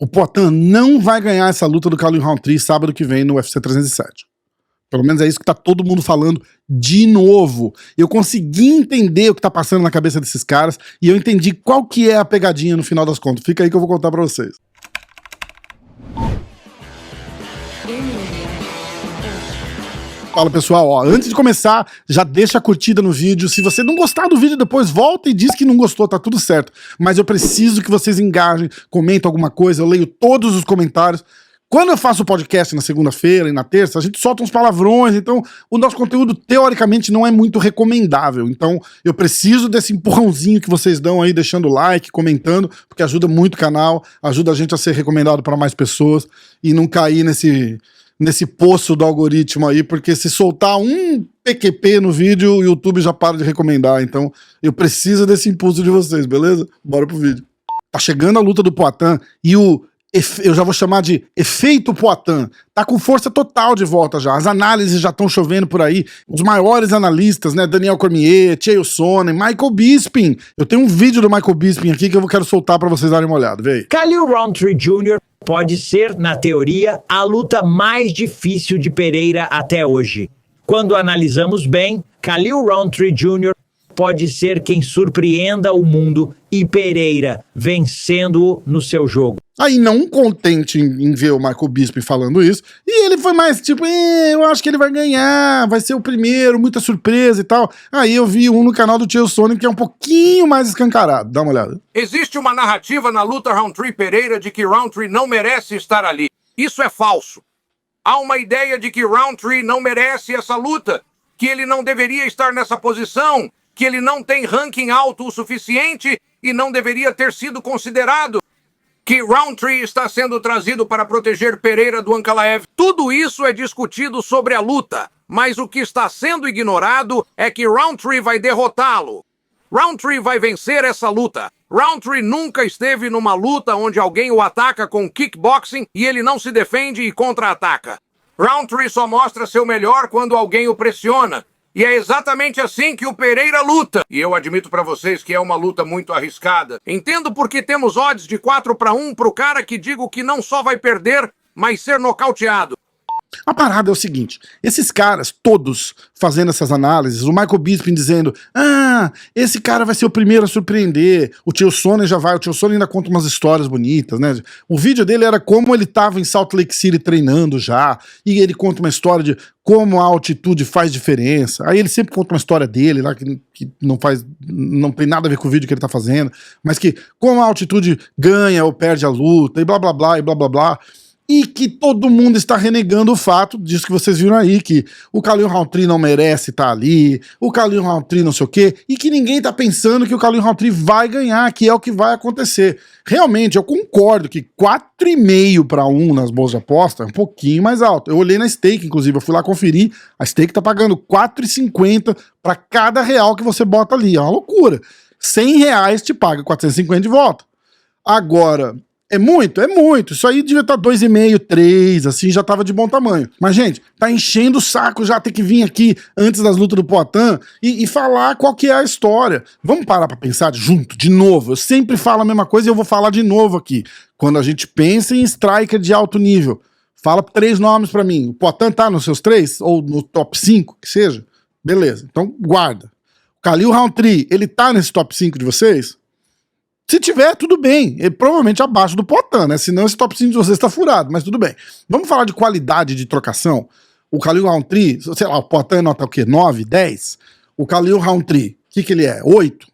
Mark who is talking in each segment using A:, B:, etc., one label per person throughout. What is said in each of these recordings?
A: O Poatan não vai ganhar essa luta do Khalil Rountree sábado que vem no UFC 307. Pelo menos é isso que tá todo mundo falando de novo. Eu consegui entender o que tá passando na cabeça desses caras e eu entendi qual que é a pegadinha no final das contas. Fica aí que eu vou contar pra vocês. Fala pessoal, ó, antes de começar, já deixa a curtida no vídeo. Se você não gostar do vídeo, depois volta e diz que não gostou, tá tudo certo. Mas eu preciso que vocês engajem, comentem alguma coisa, eu leio todos os comentários. Quando eu faço o podcast na segunda-feira e na terça, a gente solta uns palavrões, então o nosso conteúdo teoricamente não é muito recomendável. Então eu preciso desse empurrãozinho que vocês dão aí, deixando like, comentando, porque ajuda muito o canal, ajuda a gente a ser recomendado para mais pessoas e não cair nesse poço do algoritmo aí, porque se soltar um PQP no vídeo, o YouTube já para de recomendar. Então eu preciso desse impulso de vocês, beleza? Bora pro vídeo. Tá chegando a luta do Poatan e eu já vou chamar de efeito Poatan, tá com força total de volta já, as análises já estão chovendo por aí, os maiores analistas, né, Daniel Cormier, Chael Sonnen, Michael Bisping, eu tenho um vídeo do Michael Bisping aqui que eu quero soltar pra vocês darem uma olhada, vê aí.
B: Khalil Rountree Jr. pode ser, na teoria, a luta mais difícil de Pereira até hoje. Quando analisamos bem, Khalil Rountree Jr. pode ser quem surpreenda o mundo e Pereira vencendo-o no seu jogo.
A: Aí, não contente em ver o Michael Bisping falando isso, e ele foi mais tipo, eu acho que ele vai ganhar, vai ser o primeiro, muita surpresa e tal. Aí eu vi um no canal do Chael Sonnen que é um pouquinho mais escancarado, dá uma olhada.
C: Existe uma narrativa na luta Rountree-Pereira de que Rountree não merece estar ali. Isso é falso. Há uma ideia de que Rountree não merece essa luta, que ele não deveria estar nessa posição, que ele não tem ranking alto o suficiente e não deveria ter sido considerado, que Rountree está sendo trazido para proteger Pereira do Ankalaev. Tudo isso é discutido sobre a luta, mas o que está sendo ignorado é que Rountree vai derrotá-lo. Rountree vai vencer essa luta. Rountree nunca esteve numa luta onde alguém o ataca com kickboxing e ele não se defende e contra-ataca. Rountree só mostra seu melhor quando alguém o pressiona. E é exatamente assim que o Pereira luta. E eu admito pra vocês que é uma luta muito arriscada. Entendo porque temos odds de 4-1 pro cara que digo que não só vai perder, mas ser nocauteado.
A: A parada é o seguinte, esses caras todos fazendo essas análises, o Michael Bisping dizendo, esse cara vai ser o primeiro a surpreender, o Chael Sonnen já vai, o Chael Sonnen ainda conta umas histórias bonitas, né? O vídeo dele era como ele tava em Salt Lake City treinando já, e ele conta uma história de como a altitude faz diferença. Aí ele sempre conta uma história dele lá que não tem nada a ver com o vídeo que ele tá fazendo, mas que como a altitude ganha ou perde a luta, e blá blá blá, e blá blá blá. E que todo mundo está renegando o fato disso que vocês viram aí, que o Khalil Rountree não merece estar ali, o Khalil Rountree não sei o quê, e que ninguém tá pensando que o Khalil Rountree vai ganhar, que é o que vai acontecer. Realmente, eu concordo que 4,5-1 nas bolsas de aposta é um pouquinho mais alto. Eu olhei na Stake, inclusive, eu fui lá conferir, a Stake tá pagando 4,50 para cada real que você bota ali, é uma loucura. R$100 te paga 450 de volta. Agora... É muito, isso aí devia estar 2,5, 3, assim, já tava de bom tamanho. Mas, gente, tá enchendo o saco já ter que vir aqui antes das lutas do Poatan e falar qual que é a história. Vamos parar pra pensar junto, de novo. Eu sempre falo a mesma coisa e eu vou falar de novo aqui. Quando a gente pensa em striker de alto nível, fala 3 nomes pra mim. O Poatan tá nos seus 3? Ou no top 5, que seja? Beleza, então guarda. O Khalil Rountree, ele tá nesse top 5 de vocês? Se tiver, tudo bem. Ele provavelmente abaixo do Poatan, né? Senão esse top 5 de vocês está furado, mas tudo bem. Vamos falar de qualidade de trocação. O Khalil Rountree, sei lá, o Poatan nota o quê? 9, 10? O Khalil Rountree, o que ele é? 8?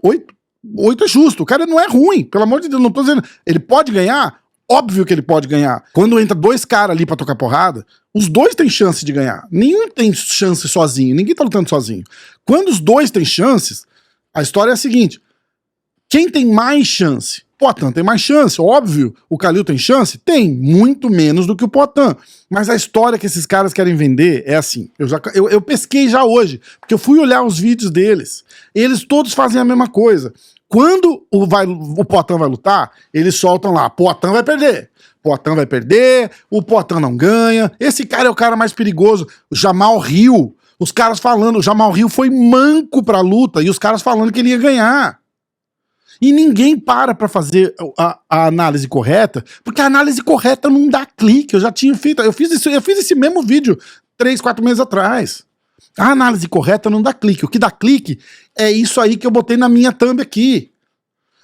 A: 8 é justo. O cara não é ruim, pelo amor de Deus, não tô dizendo. Ele pode ganhar? Óbvio que ele pode ganhar. Quando entra 2 caras ali pra tocar porrada, os 2 têm chance de ganhar. Nenhum tem chance sozinho, ninguém tá lutando sozinho. Quando os 2 têm chances, a história é a seguinte. Quem tem mais chance? Poatan tem mais chance, óbvio. O Khalil tem chance? Tem, muito menos do que o Poatan. Mas a história que esses caras querem vender é assim. Eu pesquei já hoje, porque eu fui olhar os vídeos deles. Eles todos fazem a mesma coisa. Quando o Poatan vai lutar, eles soltam lá, Poatan vai perder. Poatan vai perder, o Poatan não ganha. Esse cara é o cara mais perigoso. O Jamal Hill. Os caras falando, o Jamal Hill foi manco pra luta e os caras falando que ele ia ganhar. E ninguém para fazer a análise correta, porque a análise correta não dá clique. Eu já tinha feito, eu fiz esse mesmo vídeo 3, 4 meses atrás. A análise correta não dá clique. O que dá clique é isso aí que eu botei na minha thumb aqui.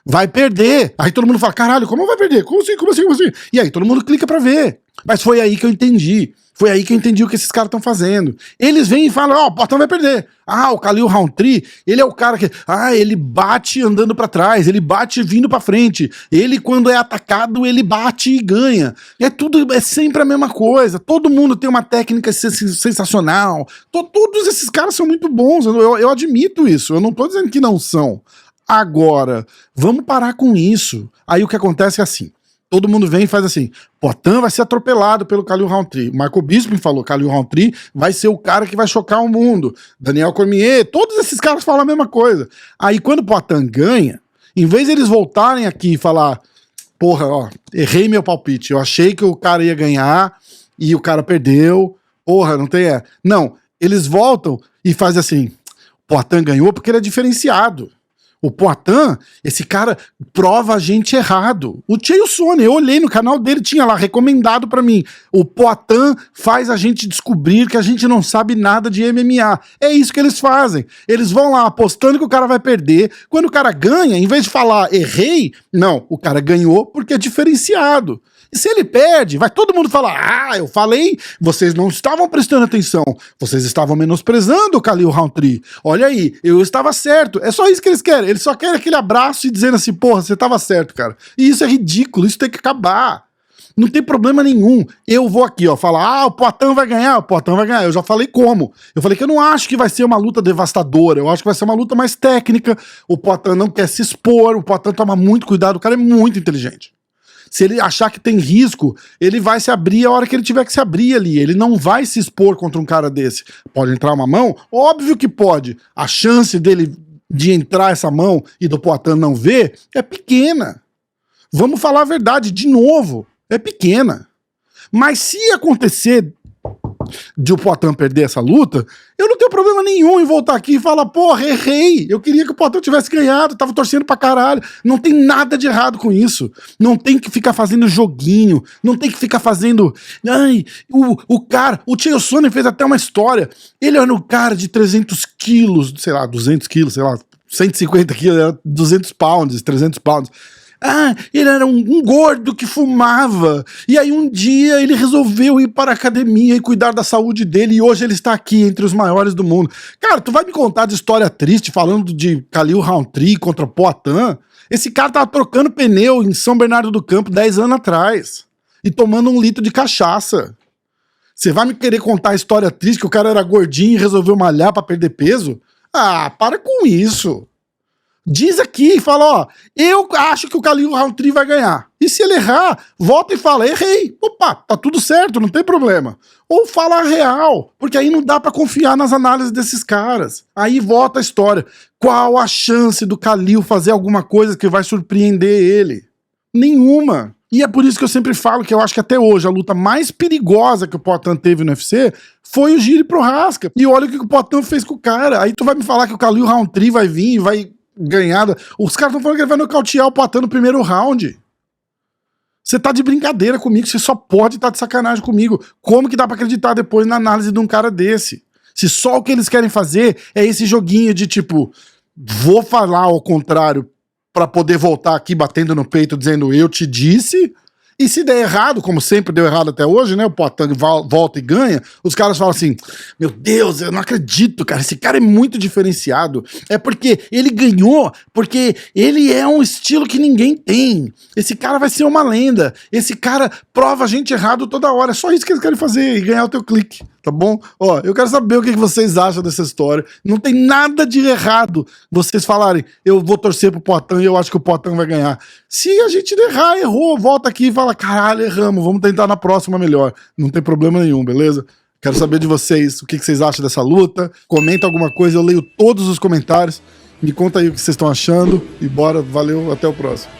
A: Vai perder. Aí todo mundo fala, caralho, como vai perder? Como assim, como assim, como assim? E aí todo mundo clica pra ver. Mas foi aí que eu entendi. Foi aí que eu entendi o que esses caras estão fazendo. Eles vêm e falam, ó, o Poatan vai perder. Ah, o Khalil Rountree, ele é o cara que... Ah, ele bate andando pra trás, ele bate vindo pra frente. Ele, quando é atacado, ele bate e ganha. É sempre a mesma coisa. Todo mundo tem uma técnica sensacional. Todos esses caras são muito bons, eu admito isso. Eu não tô dizendo que não são. Agora, vamos parar com isso. Aí o que acontece é assim. Todo mundo vem e faz assim, Poatan vai ser atropelado pelo Khalil Rountree. Michael Bisping falou, Khalil Rountree vai ser o cara que vai chocar o mundo. Daniel Cormier, todos esses caras falam a mesma coisa. Aí quando o Poatan ganha, em vez de eles voltarem aqui e falar, porra, ó, errei meu palpite, eu achei que o cara ia ganhar e o cara perdeu, porra, não tem... Não, eles voltam e fazem assim, Poatan ganhou porque ele é diferenciado. O Poatan, esse cara prova a gente errado. O Chael Sonnen, eu olhei no canal dele, tinha lá recomendado pra mim. O Poatan faz a gente descobrir que a gente não sabe nada de MMA. É isso que eles fazem. Eles vão lá apostando que o cara vai perder. Quando o cara ganha, em vez de falar errei, não, o cara ganhou porque é diferenciado. E se ele perde, vai todo mundo falar, ah, eu falei, vocês não estavam prestando atenção, vocês estavam menosprezando o Khalil Rountree. Olha aí, eu estava certo. É só isso que eles querem. Eles só querem aquele abraço e dizendo assim, porra, você estava certo, cara. E isso é ridículo, isso tem que acabar. Não tem problema nenhum. Eu vou aqui, ó, falar, ah, o Poatan vai ganhar, o Poatan vai ganhar. Eu já falei como. Eu falei que eu não acho que vai ser uma luta devastadora, eu acho que vai ser uma luta mais técnica. O Poatan não quer se expor, o Poatan toma muito cuidado, o cara é muito inteligente. Se ele achar que tem risco, ele vai se abrir a hora que ele tiver que se abrir ali. Ele não vai se expor contra um cara desse. Pode entrar uma mão? Óbvio que pode. A chance dele de entrar essa mão e do Poatan não ver é pequena. Vamos falar a verdade de novo. É pequena. Mas se acontecer de o Poatan perder essa luta, eu não tenho problema nenhum em voltar aqui e falar, porra, errei, eu queria que o Poatan tivesse ganhado, tava torcendo pra caralho, não tem nada de errado com isso, não tem que ficar fazendo joguinho, não tem que ficar fazendo, ai, o cara, o Chael Sonnen fez até uma história, ele era um cara de 300 quilos, sei lá, 200 quilos, sei lá, 150 quilos, 200 pounds, 300 pounds, ah, ele era um gordo que fumava. E aí um dia ele resolveu ir para a academia e cuidar da saúde dele. E hoje ele está aqui entre os maiores do mundo. Cara, tu vai me contar de história triste falando de Khalil Rountree contra Poatan? Esse cara tava trocando pneu em São Bernardo do Campo 10 anos atrás. E tomando 1 litro de cachaça. Você vai me querer contar a história triste que o cara era gordinho e resolveu malhar para perder peso? Ah, para com isso. Diz aqui e fala, ó, eu acho que o Khalil Rountree vai ganhar. E se ele errar, volta e fala, errei. Opa, tá tudo certo, não tem problema. Ou fala a real, porque aí não dá pra confiar nas análises desses caras. Aí volta a história. Qual a chance do Khalil fazer alguma coisa que vai surpreender ele? Nenhuma. E é por isso que eu sempre falo que eu acho que até hoje a luta mais perigosa que o Poatan teve no UFC foi o Jiri Prochazka. E olha o que o Poatan fez com o cara. Aí tu vai me falar que o Khalil Rountree vai vir e vai ganhada. Os caras estão falando que ele vai nocautear o Poatan no primeiro round. Você tá de brincadeira comigo, você só pode estar de sacanagem comigo. Como que dá pra acreditar depois na análise de um cara desse? Se só o que eles querem fazer é esse joguinho de tipo, vou falar ao contrário pra poder voltar aqui batendo no peito dizendo eu te disse, e se der errado, como sempre deu errado até hoje, né, o Poatan volta e ganha, os caras falam assim, meu Deus, eu não acredito, cara, esse cara é muito diferenciado, é porque ele ganhou, porque ele é um estilo que ninguém tem, esse cara vai ser uma lenda, esse cara prova a gente errado toda hora, é só isso que eles querem fazer, e ganhar o teu clique, tá bom? Ó, eu quero saber o que vocês acham dessa história, não tem nada de errado vocês falarem, eu vou torcer pro Poatan e eu acho que o Poatan vai ganhar. Se a gente errar, errou, volta aqui e fala, caralho, erramos, vamos tentar na próxima melhor. Não tem problema nenhum, beleza? Quero saber de vocês, o que vocês acham dessa luta. Comenta alguma coisa, eu leio todos os comentários. Me conta aí o que vocês estão achando. E bora, valeu, até o próximo.